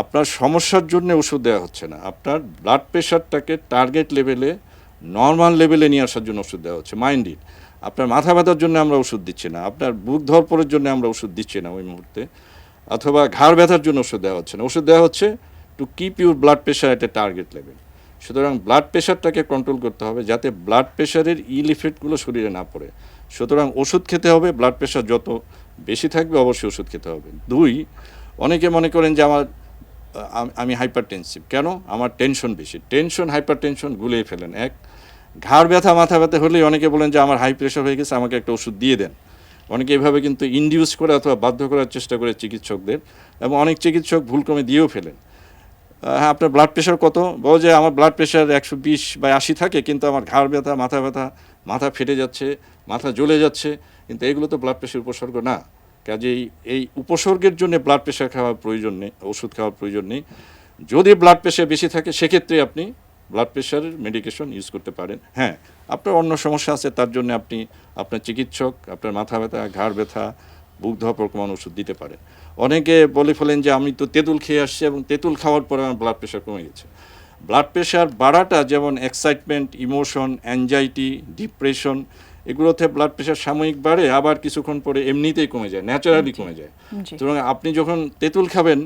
আপনার সমস্যার জন্য ওষুধ দেওয়া হচ্ছে না, আপনার ব্লাড প্রেশারটাকে টার্গেট লেভেলে, নর্মাল লেভেলে নিয়ে আসার জন্য ওষুধ দেওয়া হচ্ছে। মাইন্ডেড, আপনার মাথা ব্যথার জন্য আমরা ওষুধ দিচ্ছি না, আপনার বুক ধরপড়ের জন্য আমরা ওষুধ দিচ্ছি না ওই মুহূর্তে, অথবা ঘাড় ব্যথার জন্য ওষুধ দেওয়া হচ্ছে না। ওষুধ দেওয়া হচ্ছে to keep your blood pressure at a target level. সুতরাং ব্লাড প্রেশারটাকে কন্ট্রোল করতে হবে যাতে ব্লাড প্রেশারের ইল ইফেক্টগুলো শরীরে না পড়ে। সুতরাং ওষুধ খেতে হবে, ব্লাড প্রেশার যত বেশি থাকবে অবশ্যই ওষুধ খেতে হবে। 2, অনেকে মনে করেন যে আমি হাইপারটেনসিভ, কেন? আমার টেনশন বেশি। টেনশন হাইপার টেনশন গুলিয়ে ফেলেন। ঘাড় ব্যথা মাথা ব্যথা হলেই অনেকে বলেন যে আমার হাই প্রেশার হয়ে গেছে, আমাকে একটা ওষুধ দিয়ে দেন। অনেকে এভাবে কিন্তু ইনডিউস করে অথবা বাধ্য করার চেষ্টা করে চিকিৎসকদের, এবং অনেক চিকিৎসক ভুলক্রমে দিয়েও ফেলেন। হ্যাঁ, আপনার ব্লাড প্রেশার কত? বলো যে আমার ব্লাড প্রেশার 120/80 থাকে, কিন্তু আমার ঘাড় ব্যথা মাথা ব্যথা, মাথা ফেটে যাচ্ছে, মাথা জ্বলে যাচ্ছে, কিন্তু এগুলো তো ব্লাড প্রেশার উপসর্গ না। কাজেই এই উপসর্গের জন্য ব্লাড প্রেশার খাওয়ার প্রয়োজন নেই, ওষুধ খাওয়ার প্রয়োজন নেই। যদি ব্লাড প্রেশার বেশি থাকে সেক্ষেত্রে আপনি ব্লাড প্রেশারের মেডিকেশন ইউজ করতে পারেন। হ্যাঁ, আপনার অন্য সমস্যা আছে, তার জন্য আপনি আপনার চিকিৎসক আপনার মাথা ব্যথা, ঘাড় ব্যথা, বুক ধোয়া প্রকমান ওষুধ দিতে পারেন। অনেকে বলে ফেলেন যে আমি তো তেঁতুল খেয়ে আসছি এবং তেঁতুল খাওয়ার পরে আমার ব্লাড প্রেশার কমে গেছে। ব্লাড প্রেশার বাড়াটা যেমন এক্সাইটমেন্ট, ইমোশন, অ্যাংজাইটি, ডিপ্রেশন, এগুলোতে ব্লাড প্রেশার সাময়িক বাড়ে, আবার কিছুক্ষণ পরে এমনিতেই কমে যায়, ন্যাচারালি কমে যায়।
জি।
সুতরাং আপনি যখন তেঁতুল খাবেন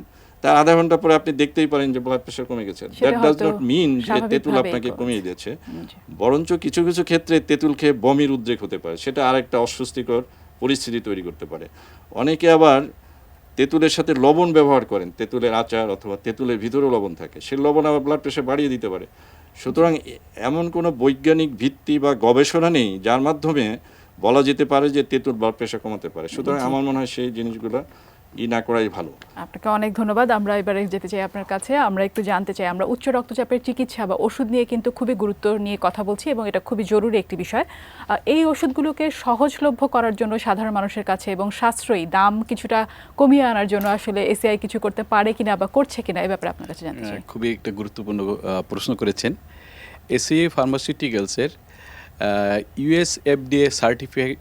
তার আধা ঘন্টা পরে আপনি দেখতেই পারেন যে ব্লাড প্রেশার কমে গেছে।
সেটা
দ্যাট ডাজ
হয়তো
নট মিন যে তেঁতুল
স্বাভাবিকভাবেই
আপনাকে
কমেছে।
কমিয়ে দিয়েছে,
জি।
বরঞ্চ কিছু কিছু ক্ষেত্রে তেঁতুল খেয়ে বমির উদ্রেক হতে পারে, সেটা আরেকটা অস্বস্তিকর পরিস্থিতি তৈরি করতে পারে। অনেকে আবার তেঁতুলের সাথে লবণ ব্যবহার করেন, তেঁতুলের আচার অথবা তেঁতুলের ভিতরেও লবণ থাকে, সেই লবণ আবার ব্লাড প্রেশার বাড়িয়ে দিতে পারে। সুতরাং এমন কোনো বৈজ্ঞানিক ভিত্তি বা গবেষণা নেই যার মাধ্যমে বলা যেতে পারে যে তেঁতুল ব্লাড প্রেশার কমাতে পারে। সুতরাং আমার মনে হয় সেই জিনিসগুলো না করাই ভালো।
আপনাকে অনেক ধন্যবাদ। আমরা এবারে যেতে চাই আপনার কাছে, আমরা একটু জানতে চাই, আমরা উচ্চ রক্তচাপের চিকিৎসা বা ওষুধ নিয়ে কিন্তু খুবই গুরুত্ব নিয়ে কথা বলছি এবং এটা খুবই জরুরি একটি বিষয়। এই ওষুধগুলোকে সহজলভ্য করার জন্য সাধারণ মানুষের কাছে এবং সাশ্রয়ী দাম কিছুটা কমিয়ে আনার জন্য আসলে এসিআই কিছু করতে পারে কিনা বা করছে কিনা, এই ব্যাপারে আপনার কাছে জানতে চাই।
খুবই একটা গুরুত্বপূর্ণ প্রশ্ন করেছেন। এসিআই ফার্মাসিউটিক্যালসের ইউএস এফডিএ সার্টিফাইড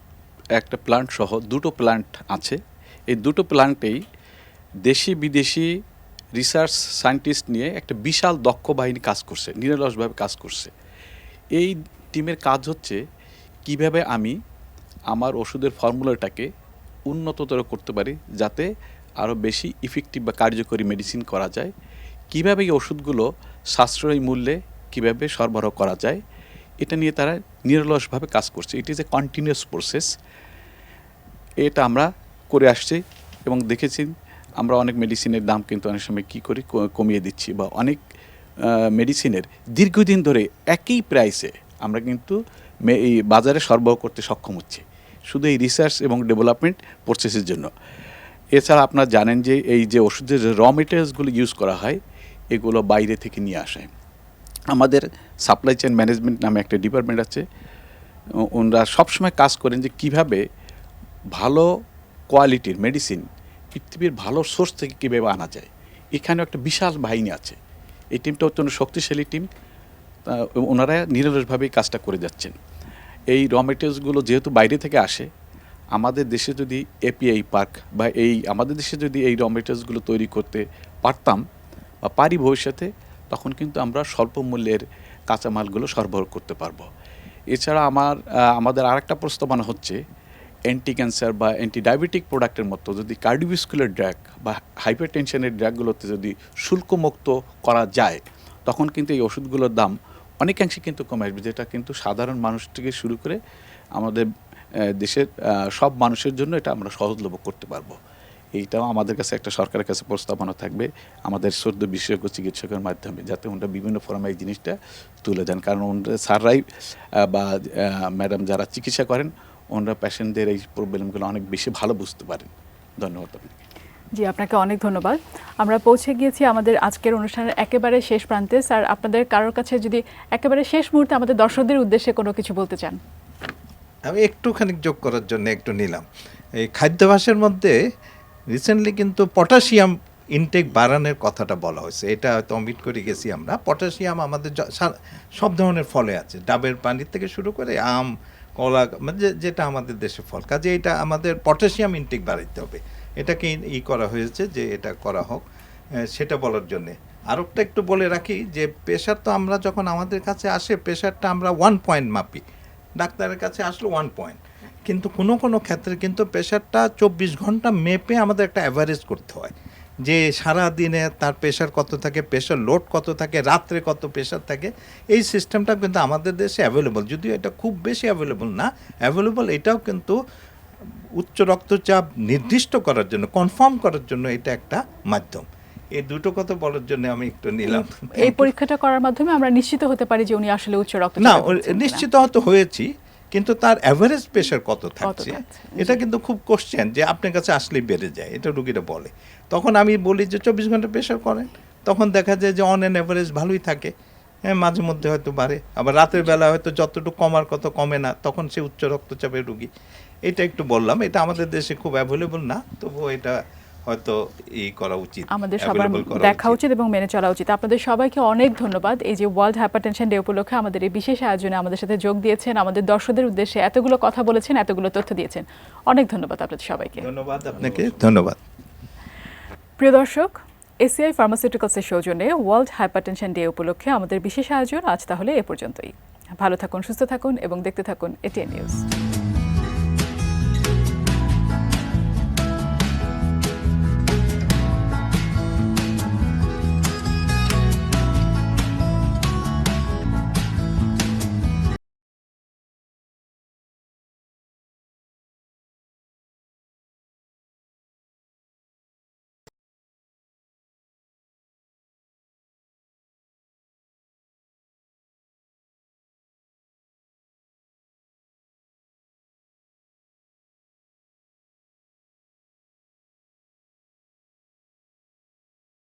একটা প্ল্যান্ট সহ 2টো প্ল্যান্ট আছে। এই 2টো প্ল্যান্টেই দেশি বিদেশি রিসার্চ সায়েন্টিস্ট নিয়ে একটা বিশাল দক্ষ বাহিনী কাজ করছে, নিরলসভাবে কাজ করছে। এই টিমের কাজ হচ্ছে কিভাবে আমি আমার ওষুধের ফর্মুলাটাকে উন্নততর করতে পারি যাতে আরও বেশি ইফেক্টিভ বা কার্যকরী মেডিসিন করা যায়, কিভাবে এই ওষুধগুলো সাশ্রয়ী মূল্যে কিভাবে সরবরাহ করা যায়, এটা নিয়ে তারা নিরলসভাবে কাজ করছে। It is a continuous process. এটা আমরা করে আসছি এবং দেখেছি আমরা অনেক মেডিসিনের দাম কিন্তু অনেক সময় কী করি কমিয়ে দিচ্ছি, বা অনেক মেডিসিনের দীর্ঘদিন ধরে একই প্রাইসে আমরা কিন্তু এই বাজারে সরবরাহ করতে সক্ষম হচ্ছি শুধু এই রিসার্চ এবং ডেভেলপমেন্ট প্রসেসের জন্য। এছাড়া আপনারা জানেন যে এই যে ওষুধের যে র মেটেরিয়ালসগুলো ইউজ করা হয় এগুলো বাইরে থেকে নিয়ে আসে। আমাদের সাপ্লাই চেইন ম্যানেজমেন্ট নামে একটা ডিপার্টমেন্ট আছে, ওনারা সবসময় কাজ করেন যে কীভাবে ভালো কোয়ালিটির মেডিসিন পৃথিবীর ভালো সোর্স থেকে কীভাবে আনা যায়। এখানেও একটা বিশাল বাহিনী আছে। এই টিমটা অত্যন্ত শক্তিশালী টিম, ওনারা নিরলসভাবেই কাজটা করে যাচ্ছেন। এই র মেটেরিয়ালসগুলো যেহেতু বাইরে থেকে আসে, আমাদের দেশে যদি এপিআই পার্ক বা আমাদের দেশে যদি এই র মেটেরিয়ালসগুলো তৈরি করতে পারতাম বা পারি ভবিষ্যতে, তখন কিন্তু আমরা স্বল্প মূল্যের কাঁচামালগুলো সরবরাহ করতে পারবো। এছাড়া আমাদের আরেকটা প্রস্তাবনা হচ্ছে অ্যান্টি ক্যান্সার বা অ্যান্টি ডায়াবেটিক প্রোডাক্টের মতো যদি কার্ডিওভাস্কুলার ড্রাগ বা হাইপারটেনশনের ড্রাগগুলোতে যদি শুল্কমুক্ত করা যায়, তখন কিন্তু এই ওষুধগুলোর দাম অনেকাংশে কিন্তু কমে আসবে, যেটা কিন্তু সাধারণ মানুষ থেকে শুরু করে আমাদের দেশের সব মানুষের জন্য এটা আমরা সহজলভ্য করতে পারবো। এইটাও আমাদের কাছে একটা সরকারের কাছে প্রস্তাবনা থাকবে আমাদের শ্রদ্ধ বিশেষজ্ঞ চিকিৎসকের মাধ্যমে, যাতে ওনারা বিভিন্ন ফোরামে এই জিনিসটা তুলে দেন। কারণ ওনারা স্যাররাই বা ম্যাডাম যারা চিকিৎসা করেন ওনারা পেশেন্টদের এই প্রবলেমগুলো অনেক বেশি ভালো বুঝতে পারেন। ধন্যবাদ আপনাকে।
জি, আপনাকে অনেক ধন্যবাদ। আমরা পৌঁছে গিয়েছি আমাদের আজকের অনুষ্ঠানের একেবারে শেষ প্রান্তে। স্যার, আপনাদের কারোর কাছে যদি একেবারে শেষ মুহূর্তে আমাদের দর্শকদের উদ্দেশ্যে কোনো কিছু বলতে চান।
আমি একটুখানি যোগ করার জন্য একটু নিলাম। এই খাদ্যাভ্যাসের মধ্যে রিসেন্টলি কিন্তু পটাশিয়াম ইনটেক বাড়ানোর কথাটা বলা হয়েছে, এটা হয়তো অমিট করে গেছি আমরা। পটাশিয়াম আমাদের সব ধরনের ফলে আছে, ডাবের পানির থেকে শুরু করে আম, কলা, মানে যেটা আমাদের দেশে ফল, কাজে এটা আমাদের পটাশিয়াম ইনটেক বাড়াইতে হবে। এটাকে করা হয়েছে যে এটা করা হোক, সেটা বলার জন্যে। আরেকটা একটু বলে রাখি যে প্রেশার তো আমরা যখন আমাদের কাছে আসে প্রেশারটা আমরা 1 পয়েন্ট মাপি, ডাক্তারের কাছে আসলো 1 পয়েন্ট, কিন্তু কোনো ক্ষেত্রে কিন্তু প্রেশারটা 24 ঘন্টা মেপে আমাদের একটা অ্যাভারেজ করতে হয় যে সারা দিনে তার প্রেশার কত থাকে, প্রেশার লোড কত থাকে, রাত্রে কত প্রেশার থাকে, এই সিস্টেমটা কিন্তু আমাদের দেশে অ্যাভেলেবল, যদিও এটা খুব বেশি অ্যাভেলেবল না, অ্যাভেলেবল এটাও কিন্তু উচ্চ রক্তচাপ নির্দিষ্ট করার জন্য, কনফার্ম করার জন্য এটা একটা মাধ্যম। এই দুটো কথা বলার জন্য আমি একটু নিলাম।
এই পরীক্ষাটা করার মাধ্যমে আমরা নিশ্চিত হতে পারি যে উনি আসলে উচ্চ
না,
রক্তচাপে ভুগছেন কিনা।
নিশ্চিত হয়তো হয়েছি, কিন্তু তার অ্যাভারেজ প্রেশার কত থাকছে
থাকছে,
এটা কিন্তু খুব কোশ্চেন, যে আপনার কাছে আসলেই বেড়ে যায়, এটা রুগীরা বলে। তখন আমি বলি যে 24 ঘন্টা প্রেশার করেন, তখন দেখা যায় যে অন অ্যান অ্যাভারেজ ভালোই থাকে। হ্যাঁ, মাঝে মধ্যে হয়তো বাড়ে, আবার রাতের বেলা হয়তো যতটুকু কমার কথা কমে না, তখন সে উচ্চ রক্তচাপের রুগী। এটা একটু বললাম, এটা আমাদের দেশে খুব অ্যাভেলেবল না, তবুও এটা হয়তো করা উচিত,
আমাদের সবার
available করা
দেখা উচিত এবং মেনে চলা উচিত। আপনাদের সবাইকে অনেক ধন্যবাদ। এই যে ওয়ার্ল্ড হাইপারটেনশন ডে উপলক্ষে আমাদের এই বিশেষ আয়োজনে আমাদের সাথে যোগ দিয়েছেন, আমাদের দর্শকদের উদ্দেশ্যে এতগুলো কথা বলেছেন, এতগুলো তথ্য দিয়েছেন। অনেক ধন্যবাদ আপনাদের সবাইকে।
ধন্যবাদ আপনাকে, ধন্যবাদ।
প্রিয় দর্শক, এসিআই ফার্মাসিউটিক্যালসের সৌজন্যে ওয়ার্ল্ড হাইপারটেনশন ডে উপলক্ষে আমাদের বিশেষ আয়োজন আজ তাহলে এ পর্যন্তই। ভালো থাকুন, সুস্থ থাকুন এবং দেখতে থাকুন এটিএন নিউজ।